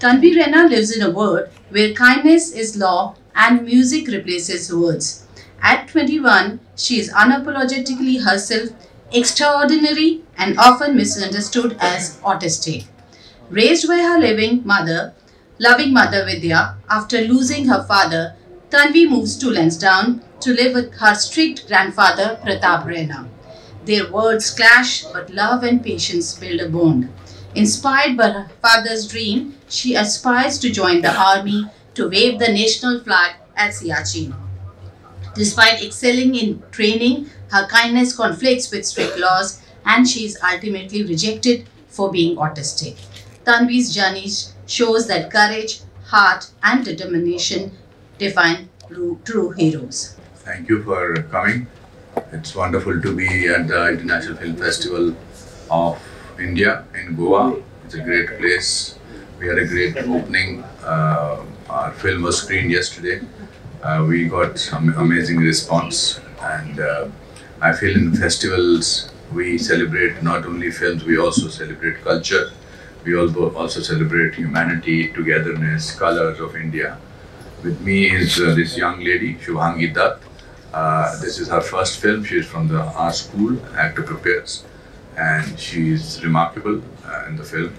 Tanvi Rena lives in a world where kindness is law and music replaces words. At 21, she is unapologetically herself, extraordinary and often misunderstood as autistic. Raised by her loving mother Vidya, after losing her father, Tanvi moves to Lansdowne to live with her strict grandfather Pratap Rena. Their words clash, but love and patience build a bond. Inspired by her father's dream, she aspires to join the army to wave the national flag at Siachen. Despite excelling in training, her kindness conflicts with strict laws and she is ultimately rejected for being autistic. Tanvi's journey shows that courage, heart, and determination define true heroes. Thank you for coming. It's wonderful to be at the International Film Festival of India in Goa. It's a great place. We had a great opening. Our film was screened yesterday. We got some amazing response, and I feel in festivals we celebrate not only films, we also celebrate culture. We also celebrate humanity, togetherness, colors of India. With me is this young lady, Shubhangi Dutt. This is her first film. She is from our school, Actor Prepares, and she is remarkable in the film.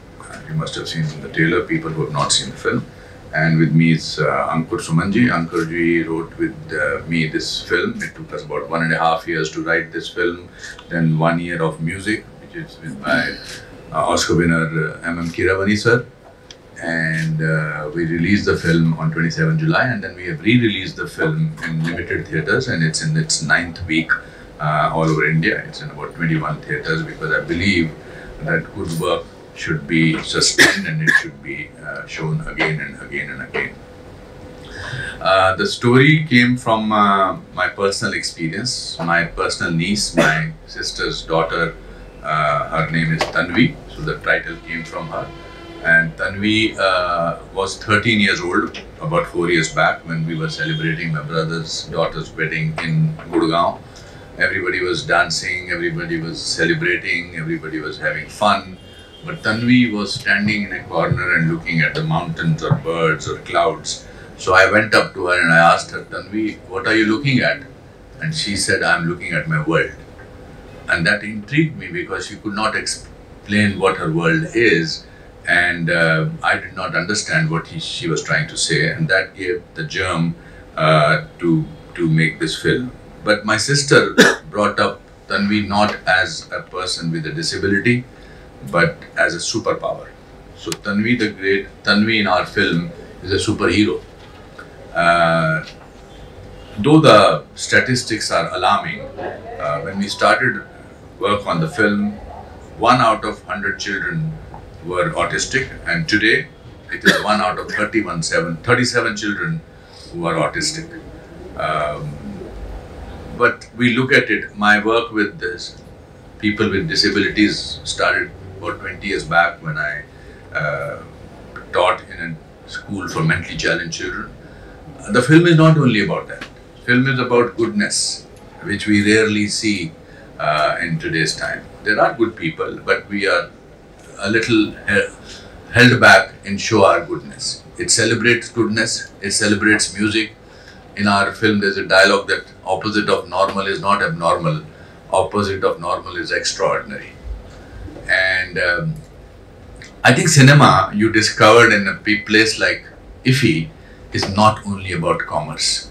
You must have seen the trailer, people who have not seen the film. And with me is Ankur Sumanji. Ankurji wrote with me this film. It took us about 1.5 years to write this film, then 1 year of music, which is with my Oscar winner M.M. Keeravani sir. And we released the film on 27 July, and then we have re-released the film in limited theatres, and it's in its 9th week all over India. It's in about 21 theatres, because I believe that good work should be sustained and it should be shown again and again and again. The story came from my personal experience. My personal niece, my sister's daughter, her name is Tanvi, so the title came from her. And Tanvi was 13 years old about 4 years back when we were celebrating my brother's daughter's wedding in Gurgaon. Everybody was dancing, everybody was celebrating, everybody was having fun. But Tanvi was standing in a corner and looking at the mountains or birds or clouds. So I went up to her and I asked her, Tanvi, what are you looking at? And she said, I'm looking at my world. And that intrigued me because she could not explain what her world is. And I did not understand what she was trying to say, and that gave the germ to make this film. But my sister brought up Tanvi not as a person with a disability, but as a superpower. So Tanvi in our film is a superhero. Though the statistics are alarming, when we started work on the film, 1 out of 100 children were autistic, and today it is 1 out of 37 children who are autistic. But we look at it, my work with this people with disabilities started about 20 years back when I taught in a school for mentally challenged children. The film is not only about that. Film is about goodness, which we rarely see in today's time. There are good people, but we are a little held back in show our goodness. It celebrates goodness, it celebrates music. In our film there's a dialogue that opposite of normal is not abnormal, opposite of normal is extraordinary. And I think cinema, you discovered in a place like IFFI, is not only about commerce.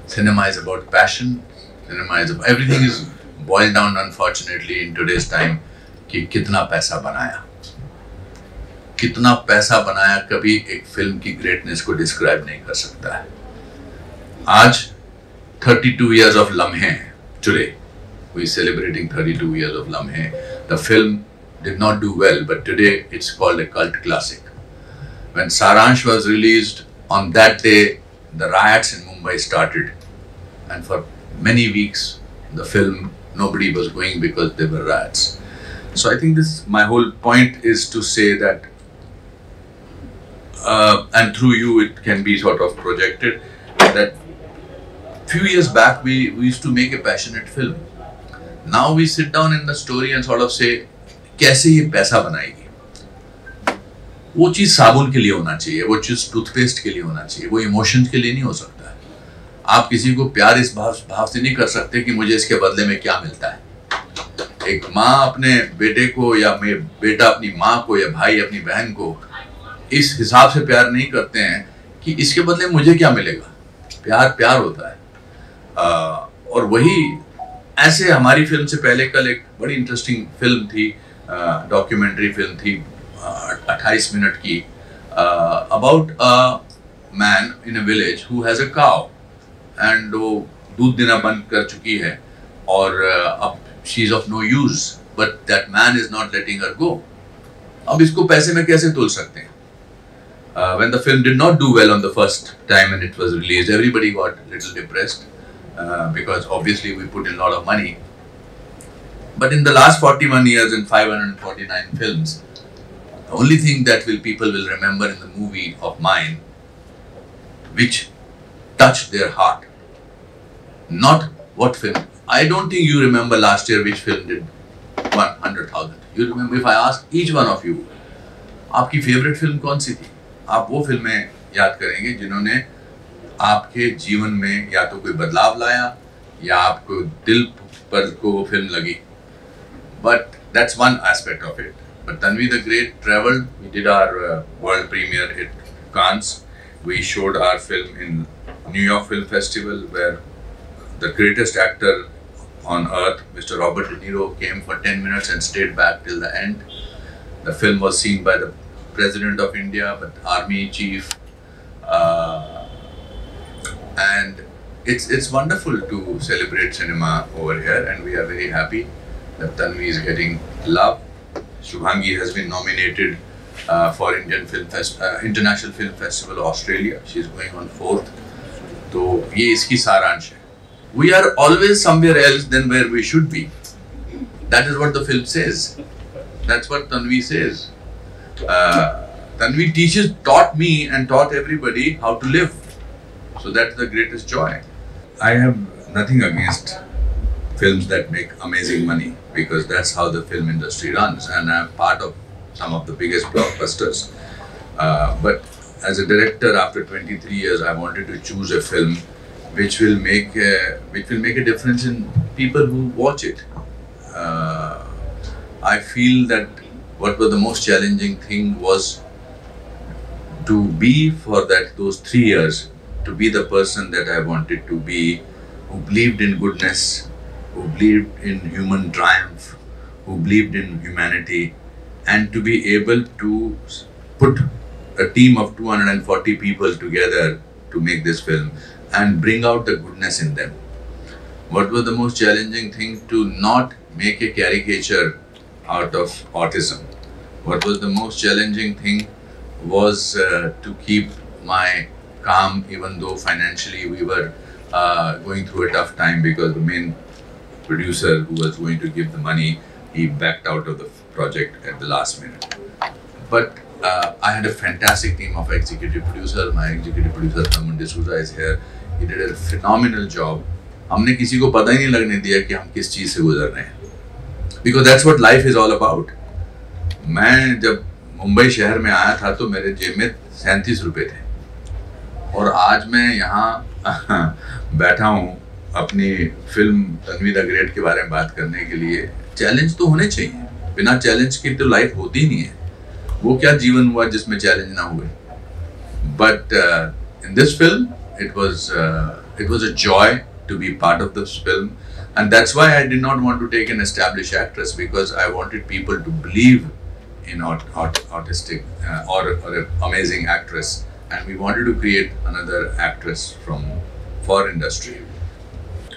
Cinema is about passion, cinema is about, everything is boiled down unfortunately in today's time कि कितना पैसा बनाया. कितना पैसा बनाया कभी एक film की ग्रेटनेस को डिस्क्राइब नहीं कर सकता है. आज 32 years of लम्हे today. We're celebrating 32 years of लम्हे. The film did not do well, but today it's called a cult classic. When Saransh was released, on that day the riots in Mumbai started, and for many weeks the film nobody was going because there were riots. So I think my whole point is to say that, and through you it can be sort of projected, that few years back we used to make a passionate film. Now we sit down in the story and sort of say, कैसे ये पैसा बनाएगी? वो चीज़ साबुन के लिए होना चाहिए, वो चीज़ टूथपेस्ट के लिए होना चाहिए, वो इमोशंस के लिए नहीं हो सकता है। आप किसी को प्यार इस भाव से नहीं कर सकते कि मुझे इसके बदले में क्या मिलता है। एक माँ अपने बेटे को या बेटा अपनी माँ को या भाई अपनी बहन को इस हिसाब से प्यार नहीं करते हैं कि इसके बदले मुझे क्या मिलेगा। प्यार प्यार होता है। और वही ऐसे हमारी फिल्म से पहले कल एक बड़ी इंटरेस्टिंग फिल्म थी, डॉक्यूमेंट्री फिल्म थी 28 मिनट की, about a man in a village who has a cow and वो दूध देना बंद कर चुकी है और अब she is of no use, but that man is not letting her go. अब इसको पैसे में कैसे तोल सकते हैं? When the film did not do well on the first time when it was released, everybody got a little depressed because obviously we put in a lot of money. But in the last 41 years and 549 films, the only thing that people will remember in the movie of mine, which touched their heart, not what film. I don't think you remember last year which film did 100,000. You remember, if I ask each one of you, आपकी favourite film कौन सी थी? आप वो फिल्में याद करेंगे जिन्होंने आपके जीवन में या तो कोई बदलाव लाया या आपको दिल पर को वो फिल्म लगी। But that's one aspect of it. But Tanvi the Great traveled. We did our world premiere at Cannes. We showed our film in New York Film Festival, where the greatest actor on earth, Mr. Robert De Niro, came for 10 minutes and stayed back till the end. The film was seen by the President of India, but Army Chief, and it's wonderful to celebrate cinema over here, and we are very happy that Tanvi is getting love. Shubhangi has been nominated for International Film Festival Australia. She is going on 4th. तो ये इसकी सारांश है. We are always somewhere else than where we should be. That is what the film says. That's what Tanvi says. Tanvi taught me and taught everybody how to live. So that's the greatest joy. I have nothing against films that make amazing money, because that's how the film industry runs, and I'm part of some of the biggest blockbusters. But as a director, after 23 years, I wanted to choose a film which will make a difference in people who watch it. I feel that what was the most challenging thing was to be for those 3 years, to be the person that I wanted to be, who believed in goodness, who believed in human triumph, who believed in humanity, and to be able to put a team of 240 people together to make this film and bring out the goodness in them. What was the most challenging thing? To not make a caricature out of autism. What was the most challenging thing was to keep my calm, even though financially we were going through a tough time, because the main producer who was going to give the money, he backed out of the project at the last minute. But I had a fantastic team of executive producers. My executive producer Tharman D'Souza is here. He did a phenomenal job. हमने किसी को पता ही नहीं लगने दिया कि हम किस चीज़ से गुजर रहे हैं, because that's what life is all about. मैं जब मुंबई शहर में आया था तो मेरे जेब में 37 रुपये थे, और आज मैं यहाँ बैठा हूँ अपनी फिल्म तन्वी द ग्रेट के बारे में बात करने के लिए। चैलेंज तो होने चाहिए, बिना चैलेंज के तो लाइफ होती नहीं है। वो क्या जीवन हुआ जिसमें चैलेंज ना हुए? But in this film it was a joy to be part of this film, and that's why I did not want to take an established actress, because I wanted people to believe in autistic or an amazing actress, and we wanted to create another actress for industry.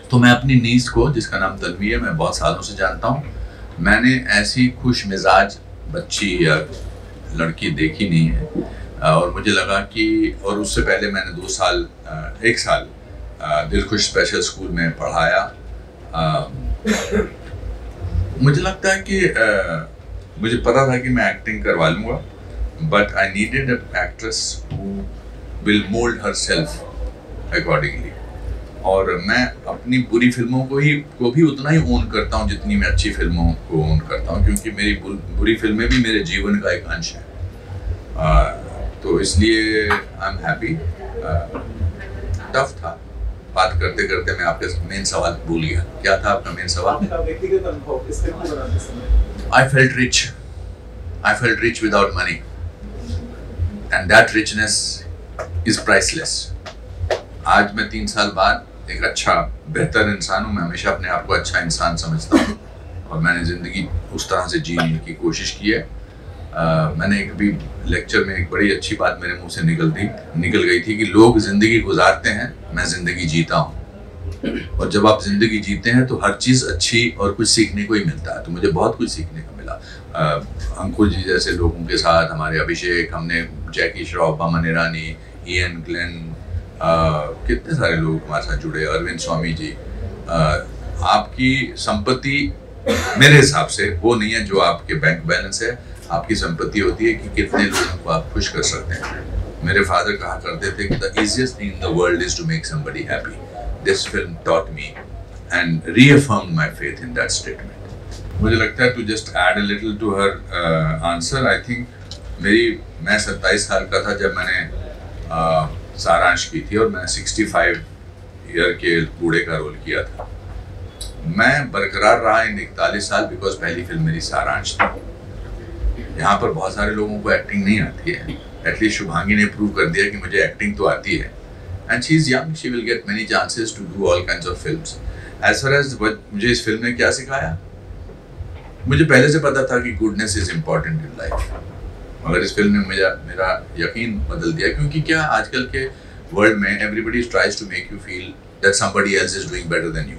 तो मैं अपनी नीस को, जिसका नाम तन्वी है, मैं बहुत सालों से जानता हूँ। मैंने ऐसी खुश मिजाज बच्ची या लड़की देखी नहीं है, और मुझे लगा कि, और उससे पहले मैंने 1 साल दिलखुश स्पेशल स्कूल में पढ़ाया। मुझे लगता है कि मुझे पता था कि मैं एक्टिंग करवा लूँगा, but I needed a actress who will mould her self accordingly. और मैं अपनी बुरी फिल्मों को भी उतना ही ओन करता हूँ जितनी मैं अच्छी फिल्मों को ओन करता हूँ, क्योंकि मेरी बुरी फिल्में भी मेरे जीवन का एक अंश है। तो इसलिए आई एम हैप्पी। टफ था, बात करते करते मैं आपके मेन सवाल भूल गया। क्या था आपका मेन सवाल? व्यक्तिगत अनुभव इस फिल्म को बनाते समय। I felt rich without money, and that richness is priceless. आज मैं 3 साल बाद एक अच्छा बेहतर इंसान हूँ। मैं हमेशा अपने आप को अच्छा इंसान समझता हूँ और मैंने ज़िंदगी उस तरह से जीने की कोशिश की है। मैंने एक भी लेक्चर में एक बड़ी अच्छी बात मेरे मुंह से निकल गई थी कि लोग ज़िंदगी गुजारते हैं, मैं ज़िंदगी जीता हूँ। और जब आप ज़िंदगी जीते हैं तो हर चीज़ अच्छी और कुछ सीखने को ही मिलता है। तो मुझे बहुत कुछ सीखने को मिला। अंकुर जी जैसे लोगों के साथ, हमारे अभिषेक, हमने जैकी श्रॉफ, अमन ईरानी, इयन ग्लेन, कितने सारे लोग हमारे साथ जुड़े, अरविंद स्वामी जी। आपकी संपत्ति मेरे हिसाब से वो नहीं है जो आपके बैंक बैलेंस है। आपकी संपत्ति होती है कि कितने लोगों को आप खुश कर सकते हैं। मेरे फादर कहा करते थे कि the easiest thing in the world is to make somebody happy. This film taught me and reaffirmed my faith in that statement. मुझे लगता है to just add a little to her answer, I think मैं 27 साल का था जब मैंने सारांश की थी और मैंने 65 ईयर के बूढ़े का रोल किया था। मैं बरकरार रहा इन 41 साल बिकॉज पहली फिल्म मेरी सारांश थी। यहाँ पर बहुत सारे लोगों को एक्टिंग नहीं आती है। एटलीस्ट शुभांगी ने प्रूव कर दिया कि मुझे एक्टिंग तो आती है। And she is young, she will get many chances to do all kinds of films. As far as मुझे इस फिल्म ने क्या सिखाया, मुझे पहले से पता था कि goodness is important in life, मगर इस फिल्म ने मेरा यकीन बदल दिया। क्योंकि क्या आजकल के वर्ल्ड में everybody tries to make you feel that somebody else is doing better than you.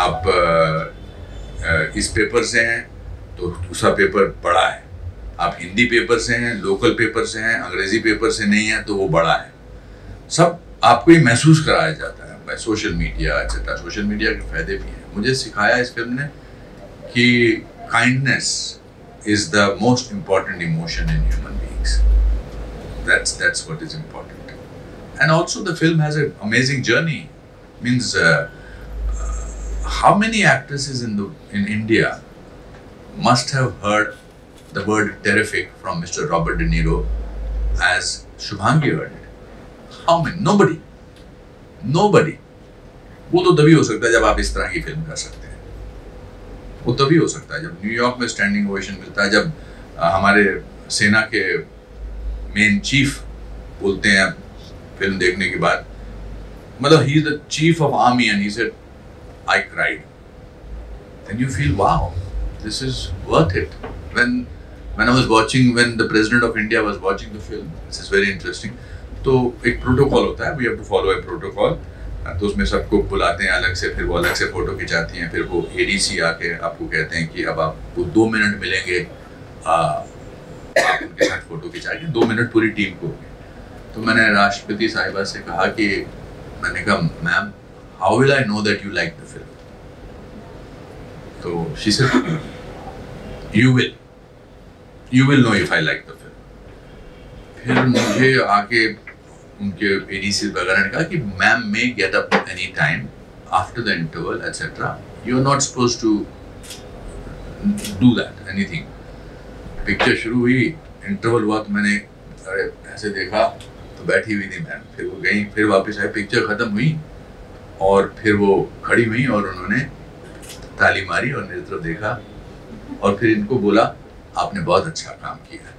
आप इस पेपर से हैं तो दूसरा पेपर बड़ा है, आप हिंदी पेपर से हैं, लोकल पेपर से हैं, अंग्रेजी पेपर से नहीं है तो वो बड़ा है। सब आपको ये महसूस कराया जाता है by social media etcetera. Social media के फायदे भी हैं। मुझे सिखाया इस फिल्म ने कि kindness is the most important emotion in human beings. That's what is important. And also the film has an amazing journey. Means how many actresses in India must have heard the word terrific from Mr. Robert De Niro as Shubhangi heard it? How many? Nobody. वो तो तभी हो सकता है जब आप इस तरह की फिल्म कर सकते हैं। वो तभी हो सकता है जब न्यूयॉर्क में स्टैंडिंग ओवेशन मिलता है, जब हमारे सेना के मेन चीफ बोलते हैं फिल्म देखने के बाद, मतलब he is the chief of army and he said I cried, then you feel wow, this is worth it. When I was watching, when the President of India was watching the film, this is very interesting. तो एक protocol होता है, we have to follow a protocol. तो उसमें सबको बुलाते हैं अलग से, फिर वो अलग से फोटो खिंचाती हैं, फिर वो ADC आके आपको कहते हैं कि अब आपको 2 मिनट मिलेंगे, आप उनके साथ फोटो खिंचाएंगे, 2 मिनट पूरी टीम को। तो मैंने राष्ट्रपति साहिबा से कहा कि मैंने कहा ma'am, how will I know that you like the film? तो she said you will know if I like the film. फिर मुझे आके उनके ADC वगैरह ने कहा कि ma'am may get up any time after the interval etc. You are not supposed to do that anything. Picture शुरू हुई, इंटरवल हुआ तो मैंने ऐसे देखा तो बैठी हुई थी मैम, फिर वो गई, फिर वापस आई, पिक्चर खत्म हुई और फिर वो खड़ी हुई और उन्होंने ताली मारी और मेरी तरफ देखा और फिर इनको बोला आपने बहुत अच्छा काम किया।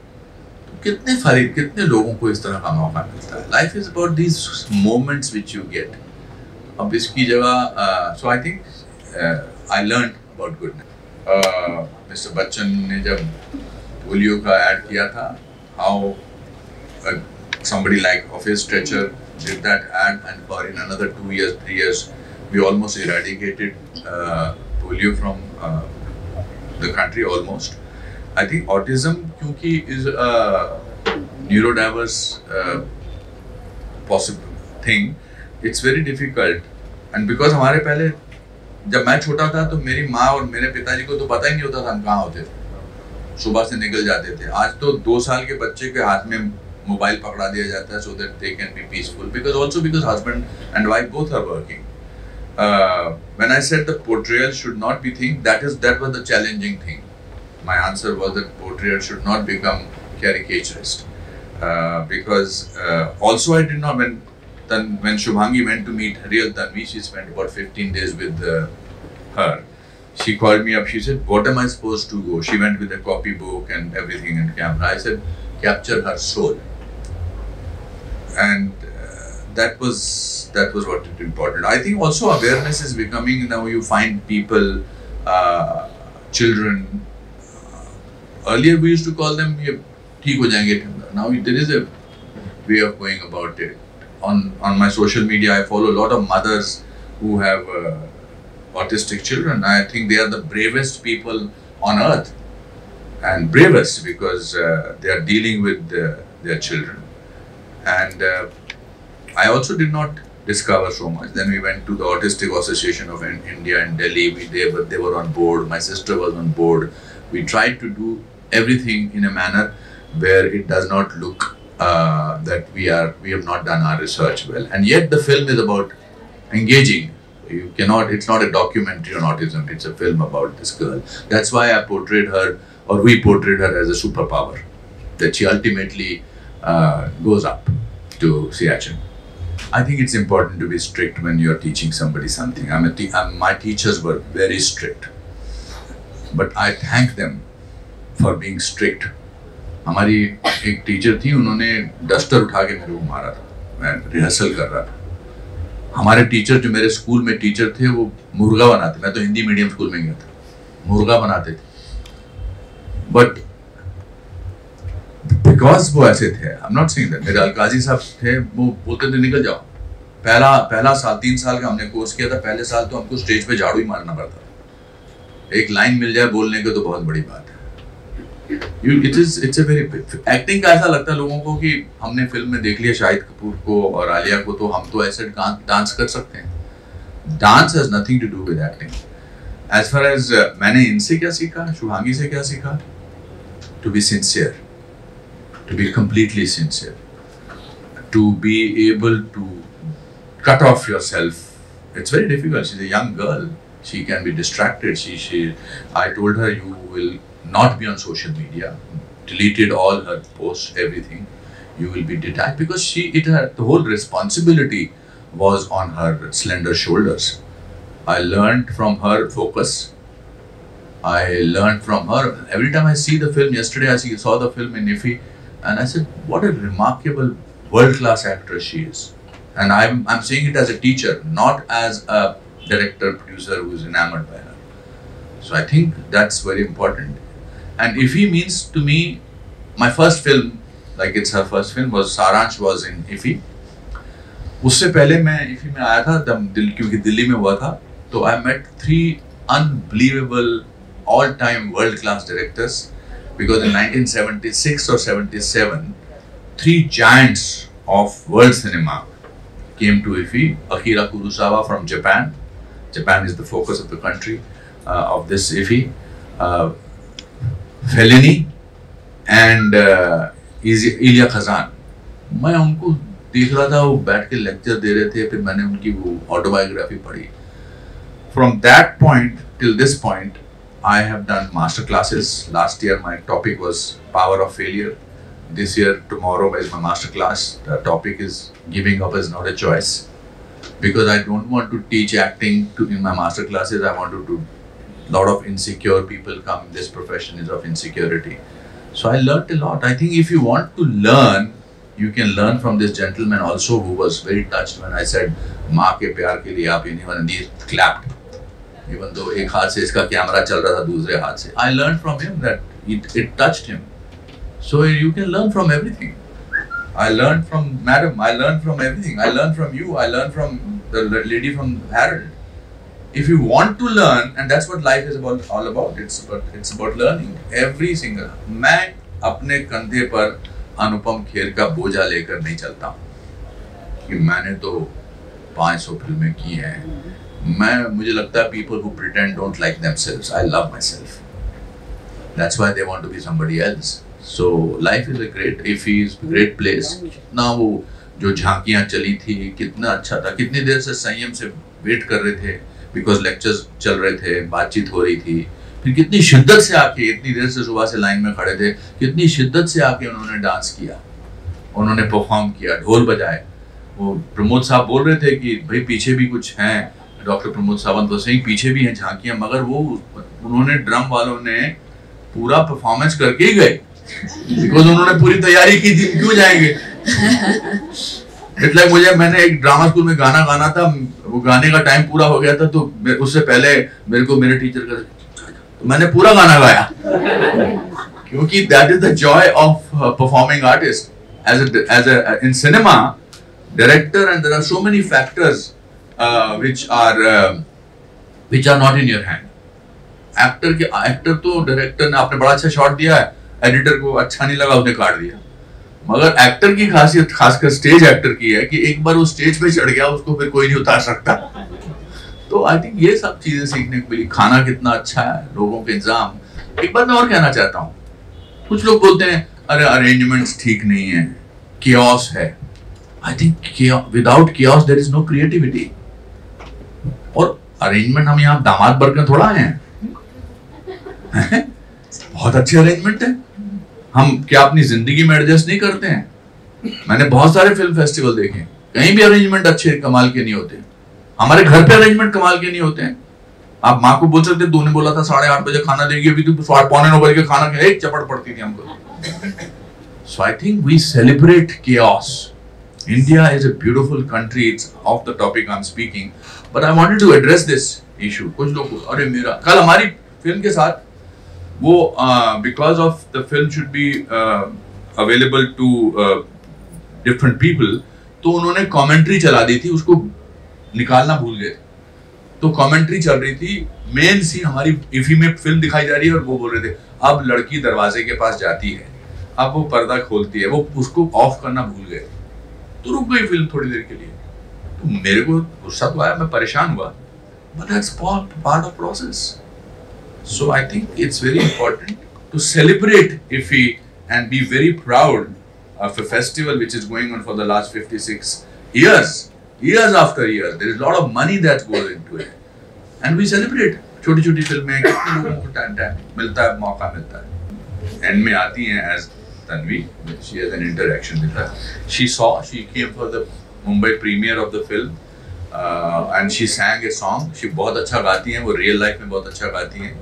तो कितने लोगों को इस तरह का मौका मिलता है। Life is about these moments which you get. अब इसकी जगह so I think I learn about goodness. Mister Bachchan ने जब पोलियो का ऐड किया था, how somebody like of his stature did that ad, and for in another 2 years 3 years we almost eradicated polio from the country almost. I think autism क्योंकि is a neurodiverse possible thing, it's very difficult, and because हमारे पहले जब मैं छोटा था तो मेरी माँ और मेरे पिताजी को तो पता ही नहीं होता था हम कहाँ होते थे, सुबह से निकल जाते थे। आज तो 2 साल के बच्चे के हाथ में मोबाइल पकड़ा दिया जाता है so that they can be peaceful, because husband and wife both are working. When I said the portrayal should not be thing, that was the challenging thing. My answer was that portrayal should not become caricaturist. Because also I did not, when Shubhangi went to meet real Tanvi, she spent about 15 days with her. She called me up, she said, what am I supposed to go? She went with a copybook and everything and camera. I said, capture her soul. And that was what is important. I think also awareness is becoming, now you find people, children, earlier we used to call them, theek ho jayenge. Now there is a way of going about it. On my social media, I follow a lot of mothers who have autistic children. I think they are the bravest people on earth, and bravest because they are dealing with their children. And I also did not discover so much. Then we went to the Autistic Association of India in Delhi. They were on board. My sister was on board. We tried to do everything in a manner where it does not look that we have not done our research well. And yet the film is about engaging. You cannot, it's not a documentary on autism, it's a film about this girl. That's why I portrayed her, or we portrayed her as a superpower, that she ultimately goes up to Siachen. I think it's important to be strict when you're teaching somebody something. My teachers were very strict, but I thank them for being strict. हमारी एक teacher थी, उन्होंने duster उठा के मेरे को मारा था, मैं रिहर्सल कर रहा था. हमारे टीचर जो मेरे स्कूल में टीचर थे वो मुर्गा बनाते, मैं तो हिंदी मीडियम स्कूल में गया था, मुर्गा बनाते थे. बट बिकॉज वो ऐसे थे, I am not saying that, मेरे अलकाजी साहब थे, वो बोलते थे निकल जाओ. पहला साल 3 साल का हमने कोर्स किया था, पहले साल तो हमको स्टेज पे झाड़ू ही मारना पड़ता था. एक लाइन मिल जाए बोलने को तो बहुत बड़ी बात है. It's a very एक्टिंग का ऐसा लगता है लोगों को कि हमने फिल्म में देख लिया शाहिद कपूर को और आलिया को, तो हम तो ऐसे डांस कर सकते हैं. Dance has nothing to do with acting. As far as मैंने इनसे क्या सीखा, शुभांगी से क्या सीखा, to be sincere, to be completely sincere, to be able to cut off yourself. It's very difficult. She's a young girl. She can be distracted. I told her, you will not be on social media. Deleted all her posts, everything. You will be detached because the whole responsibility was on her slender shoulders. I learned from her focus. I learned from her. Every time I see the film, yesterday I saw the film in IFFI, and I said, what a remarkable world-class actress she is. And I'm saying it as a teacher, not as a director, producer who is enamored by her. So I think that's very important. And IFFI means to me, my first film, like it's her first film, Saransh was in IFFI. उससे पहले मैं IFFI में आया था, क्योंकि दिल्ली में हुआ था, तो I met 3 unbelievable, all-time world-class directors. Because in 1976 or 77, 3 giants of world cinema came to IFFI. Akira Kurosawa from Japan. Japan is the focus of the country of this IFFI. Fellini and Elia Kazan. मैं उनको देख रहा था, वो बैठ के lecture दे रहे थे, फिर मैंने उनकी वो ऑटोबायोग्राफी पढ़ी. From that point till this point, I have done master classes. Last year my topic was Power of Failure. This year, tomorrow is my master class. The topic is giving up is not a choice. Because I don't want to teach acting in my master classes. I want to lot of insecure people come. This profession is of insecurity. So I learned a lot. I think if you want to learn, you can learn from this gentleman also who was very touched when I said, "माँ के प्यार के लिए आप anyone," and he clapped. Even though एक हाथ से इसका कैमरा चल रहा था, दूसरे हाथ से. I learned from him that it touched him. So you can learn from everything. I learned from Madam. I learned from everything. I learned from you. I learned from the lady from Herald. If you want to learn, and that's what life is all about. It's about learning. Every single. मैं अपने कंधे पर अनुपम खेर का बोझा लेकर नहीं चलता हूँ कि मैंने तो 500 फिल्में की हैं. मुझे लगता है people who pretend don't like themselves. I love myself. That's why they want to be somebody else. So life is a great place. ना वो जो झांकियाँ चली थी, कितना अच्छा था, कितनी देर से संयम से वेट कर रहे थे, because lectures चल रहे थे, बातचीत हो रही थी, फिर कितनी शिद्दत से आके, इतनी देर से सुबह से लाइन में खड़े थे, कितनी शिद्दत से आके उन्होंने डांस किया, उन्होंने परफॉर्म किया, ढोल बजाए। वो प्रमोद साहब बोल रहे थे कि भाई पीछे भी कुछ हैं, डॉक्टर प्रमोद सावंत तो सही, पीछे भी हैं झांकियां, मगर वो उन्होंने ड्रम वालों ने पूरा परफॉर्मेंस करके ही गए, बिकॉज उन्होंने पूरी तैयारी की थी, क्यों जाएंगे। इट्स लाइक मैंने एक ड्रामा स्कूल में गाना गाना था, वो गाने का टाइम पूरा हो गया था, तो उससे पहले मेरे को मेरे टीचर का, तो मैंने पूरा गाना गाया, क्योंकि that is the Joy of performing artist as a in cinema director, and there are so many factors which are not in your hand. Actor तो डायरेक्टर ने आपने बड़ा अच्छा शॉट दिया है, एडिटर को अच्छा नहीं लगा, उसने काट दिया। मगर एक्टर की खासियत, खासकर स्टेज एक्टर की, है कि एक बार वो स्टेज पे चढ़ गया, उसको फिर कोई नहीं उतार सकता। तो आई थिंक ये सब चीजें सीखने को मिली। खाना कितना अच्छा है, लोगों के इंतजाम। एक बात मैं और कहना चाहता हूँ, कुछ लोग बोलते हैं अरे अरेंजमेंट्स ठीक नहीं है, chaos है। I think without chaos there is no creativity. और अरेंजमेंट, हम यहाँ दामाद बनकर थोड़ा आए हैं, बहुत अच्छे अरेंजमेंट है। हम क्या अपनी जिंदगी में एडजस्ट नहीं करते हैं? मैंने बहुत सारे फिल्म फेस्टिवल देखे, कहीं भी अरेंजमेंट अच्छे कमाल के नहीं होते। हमारे घर पे अरेंजमेंट कमाल के नहीं होते हैं। आप माँ को बोल सकते, तूने बोला था 8:30 बजे खाना देगी, अभी तो 8:45 बजे के खाना एक चपड़ पड़ती थी हमको। So I think we celebrate chaos. India is a beautiful country. It's off the topic I'm speaking, but I wanted to address this issue. कुछ लोग, अरे मेरा कल हमारी फिल्म के साथ वो because of the film should be available to different people, तो उन्होंने कमेंट्री चला दी थी, उसको निकालना भूल गए। तो कमेंट्री चल रही थी, मेन सीन हमारी इफी में फिल्म दिखाई जा रही है, और वो बोल रहे थे अब लड़की दरवाजे के पास जाती है, अब वो पर्दा खोलती है, वो उसको ऑफ करना भूल गए, तो रुक गई फिल्म थोड़ी देर के लिए। तो मेरे को गुस्सा तो आया, मैं परेशान हुआ, but that's part of process. So I think it's very important to celebrate IFFI and be very proud of a festival which is going on for the last 56 years after year. There is a lot of money that goes into it, and we celebrate. छोटी-छोटी फिल्में, कितने लोगों को time मिलता है, मौका मिलता है। एंड में आती हैं as Tanvi, she has an interaction with her. She came for the Mumbai premiere of the film, and she sang a song. She बहुत अच्छा गाती हैं, वो रियल लाइफ में बहुत अच्छा गाती हैं,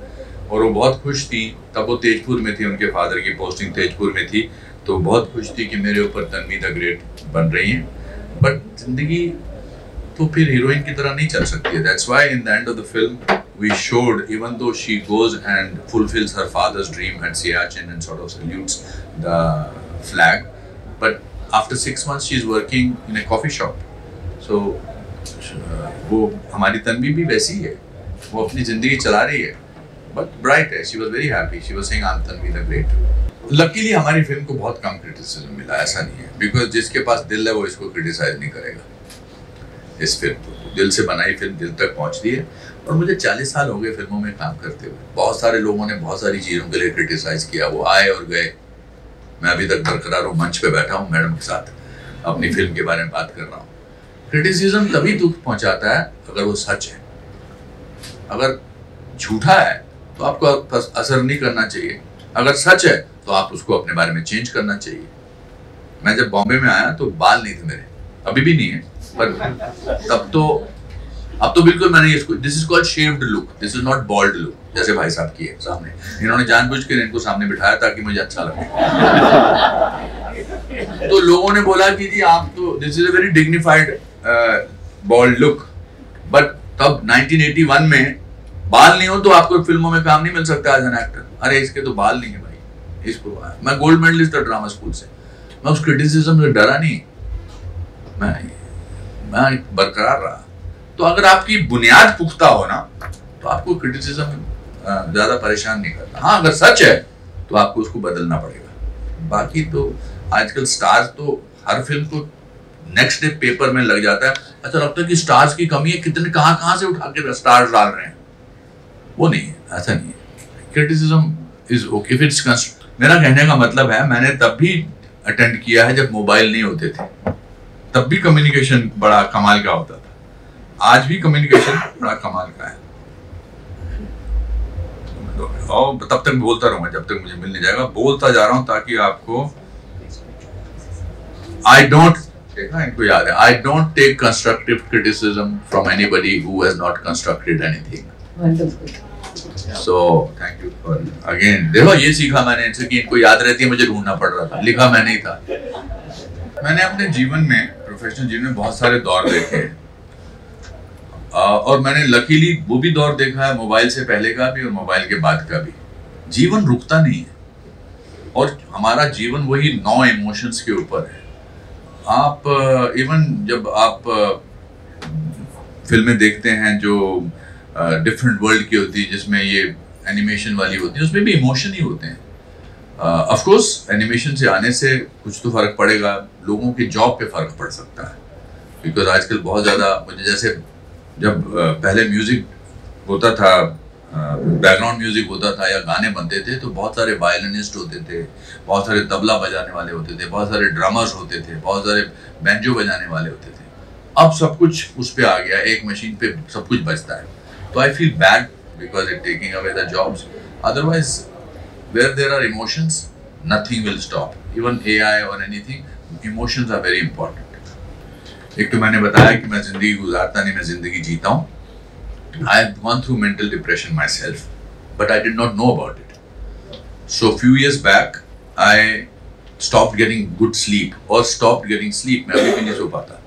और वो बहुत खुश थी। तब वो तेजपुर में थी, उनके फादर की पोस्टिंग तेजपुर में थी, तो बहुत खुश थी कि मेरे ऊपर तन्वी द ग्रेट बन रही हैं। बट जिंदगी तो फिर हीरोइन की तरह नहीं चल सकती है। That's why in the end of the film we showed, even though she goes and fulfills her father's dream at Siachen and sort of salutes the flag, but after 6 months she is working in a coffee shop. So वो हमारी तन्वी भी वैसी है, वो अपनी जिंदगी चला रही है, but bright है। She was very happy. She was saying I'm Tanvi the great. Luckily हमारी फिल्म को बहुत कम क्रिटिसिज्म मिला, ऐसा नहीं है, because जिसके पास दिल है वो इसको क्रिटिसाइज नहीं करेगा। इस फिल्म को दिल से बनाई फिल्म दिल तक पहुंचती है। और मुझे 40 साल हो गए फिल्मों में काम करते हुए। बहुत सारे लोगों ने बहुत सारी चीज़ों के लिए क्रिटिसाइज किया, वो आए और गए। मैं अभी तक बरकरार हूँ, मंच पे बैठा हूँ मैडम के साथ, अपनी फिल्म के बारे में बात कर रहा हूँ। क्रिटिसिज्म तभी दुख पहुंचाता है अगर वो सच है। अगर झूठा है तो आपको असर नहीं करना चाहिए, अगर सच है तो आप उसको अपने बारे में चेंज करना चाहिए। मैं जब बॉम्बे में आया तो बाल नहीं थे मेरे, अभी भी नहीं है, पर तब तो, अब तो बिल्कुल मैंने इसको, this is called shaved look, this is not bald look, जैसे भाई साहब की है सामने। इन्होंने जानबूझकर इनको सामने बिठाया ताकि मुझे अच्छा लगे। तो लोगों ने बोला कि जी आप तो, this is a very dignified bald look, but तब 1981 में बाल नहीं हो तो आपको फिल्मों में काम नहीं मिल सकता एज एन एक्टर। अरे इसके तो बाल नहीं है भाई, इसको, मैं गोल्ड मेडलिस्ट था ड्रामा स्कूल से, मैं उस क्रिटिसिज्म से डरा नहीं, मैं बरकरार रहा। तो अगर आपकी बुनियाद पुख्ता हो ना, तो आपको क्रिटिसिज्म ज्यादा परेशान नहीं करता। हाँ, अगर सच है तो आपको उसको बदलना पड़ेगा। बाकी तो आजकल स्टार्स तो हर फिल्म को नेक्स्ट डे पेपर में लग जाता है, अच्छा लगता है कि स्टार्स की कमी है, कितने कहाँ से उठा के स्टार्स डाल रहे हैं। वो नहीं है, ऐसा नहीं है। Criticism is okay if it's, मेरा कहने का मतलब है, मैंने तब भी अटेंड किया है जब मोबाइल नहीं होते थे, तब भी कम्युनिकेशन बड़ा कमाल का होता था। आज भी कम्युनिकेशन बड़ा कमाल का है। और तब तक बोलता रहूंगा जब तक मुझे मिल नहीं जाएगा, बोलता जा रहा हूँ ताकि आपको देखा इनको याद है, I don't take constructive criticism from anybody who has not constructed anything. Wonderful. So thank you for again. देखो ये सीखा मैंने इनसे कि इनको याद रहती है, मुझे ढूंढना पड़ रहा था, लिखा मैं नहीं था। मैंने अपने जीवन में, प्रोफेशनल जीवन में बहुत सारे दौर देखे हैं, और मैंने लकीली वो भी दौर देखा है, मोबाइल से पहले का भी और मोबाइल के बाद का भी। जीवन रुकता नहीं है और हमारा जीवन वही 9 इमोशंस के ऊपर है। आप इवन जब आप फिल्में देखते हैं जो डिफरेंट वर्ल्ड की होती है, जिसमें ये एनिमेशन वाली होती है, उसमें भी इमोशन ही होते हैं। ऑफ कोर्स एनिमेशन से आने से कुछ तो फर्क पड़ेगा, लोगों के जॉब पे फर्क पड़ सकता है, बिकॉज आजकल बहुत ज़्यादा मुझे जैसे जब पहले म्यूजिक होता था, बैकग्राउंड म्यूजिक होता था या गाने बनते थे, तो बहुत सारे वायलिनिस्ट होते थे, बहुत सारे तबला बजाने वाले होते थे, बहुत सारे ड्रमर्स होते थे, बहुत सारे बैंजो बजाने वाले होते थे। अब सब कुछ उस पे आ गया, एक मशीन पे सब कुछ बजता है। तो I feel bad because it taking away the jobs. Otherwise where there are emotions nothing will stop. Even AI और anything, emotions are very important. एक तो मैंने बताया कि मैं जिंदगी गुजारता नहीं, मैं जिंदगी जीता हूँ। I have gone through mental depression myself, but I did not know about it. So few years back, I stopped getting good sleep or stopped getting sleep. मैं अभी भी नहीं सो पाता।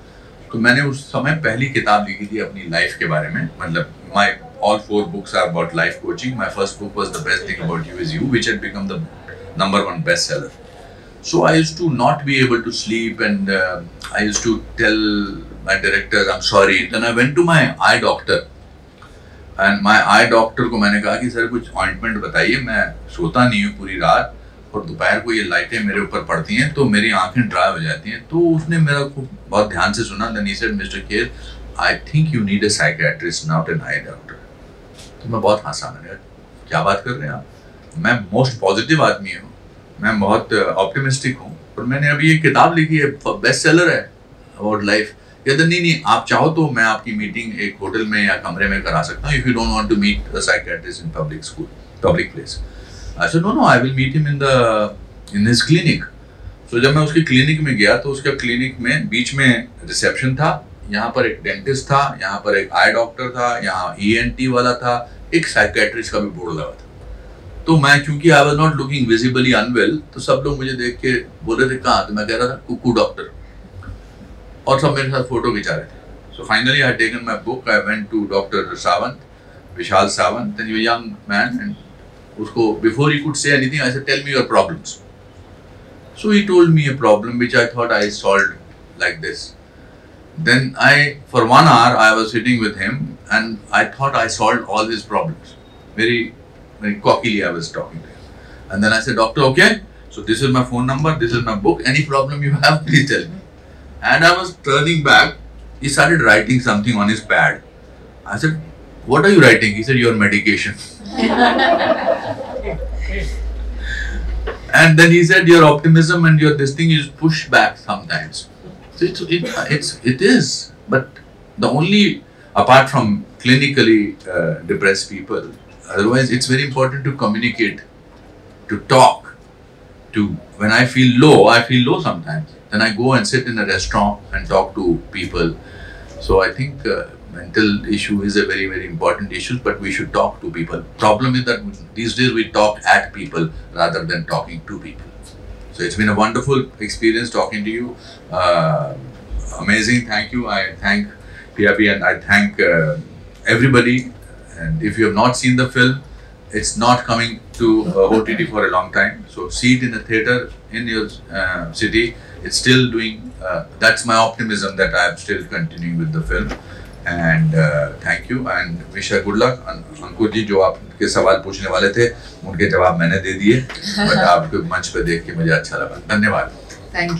तो मैंने उस समय पहली किताब लिखी थी अपनी लाइफ के बारे में, मतलब all 4 books are about life coaching. My first book was The Best Thing About You Is You, which had become the #1 bestseller. So I used to not be able to sleep, and I used to tell my directors, I'm sorry. Then I went to my eye doctor. And my I doctor को मैंने कहा कि sir कुछ ointment बताइए, मैं सोता नहीं हूँ पूरी रात और दोपहर को ये लाइटें मेरे ऊपर पड़ती हैं तो मेरी आंखें ड्राई हो जाती हैं। तो उसने मेरा को बहुत ध्यान से सुना। देन ही सेड, मिस्टर केर, I think you need a psychiatrist, not an I doctor. तो मैं बहुत हंसा, मैंने कहा क्या बात कर रहे हैं आप, मैं मोस्ट पॉजिटिव आदमी हूँ, मैं बहुत ऑप्टिमिस्टिक हूँ, और मैंने अभी ये किताब लिखी है, बेस्ट सेलर है अबाउट लाइफ। कहते नहीं, आप चाहो तो मैं आपकी मीटिंग एक होटल में या कमरे में करा सकता हूँ, if you don't want to meet a psychiatrist in public place. I said no, I will meet him in his clinic. So जब मैं उसके क्लिनिक में गया तो उसका क्लिनिक में बीच में रिसेप्शन था, यहाँ पर एक डेंटिस्ट था, यहाँ पर एक आई डॉक्टर था, यहाँ ENT वाला था, एक साइकियाट्रिस्ट का भी बोर्ड लगा था। तो मैं चूंकि I was not looking visibly unwell, तो सब लोग मुझे देख के बोल रहे थे कहाँ, तो मैं कह रहा था कुकू डॉक्टर, और सब मेरे साथ फोटो खिंचा रहे थे। So finally I taken my book, I went to doctor Sawant, Vishal Sawant, and he young man, and उसको before he could say anything I said, tell me your problems. So he told me a problem which I thought I solved like this. Then for 1 hour, I was sitting with him, and I thought I solved all his problems. Very, very cockily I was talking to him. And then I said, doctor, okay, so this is my phone number, this is my book, any problem you have, please tell me. And I was turning back, he started writing something on his pad. I said, what are you writing? He said, your medication. And then he said, your optimism and your this thing is pushed back sometimes. So it is, but the only, apart from clinically depressed people, otherwise it's very important to communicate, to talk. When I feel low sometimes. Then I go and sit in a restaurant and talk to people. So I think mental issue is a very, very important issue, but we should talk to people. Problem is that these days we talk at people rather than talking to people. So it's been a wonderful experience talking to you. Amazing, thank you. I thank PRP and I thank everybody. And if you have not seen the film, it's not coming to OTT for a long time. So see it in the theater in your city. It's still doing. That's my optimism that I am still continuing with the film. And thank you and wish her good luck. अंकुर जी जो आपके सवाल पूछने वाले थे उनके जवाब मैंने दे दिए, बट आपको मंच पे देख के मुझे अच्छा लगा। धन्यवाद। Thank you.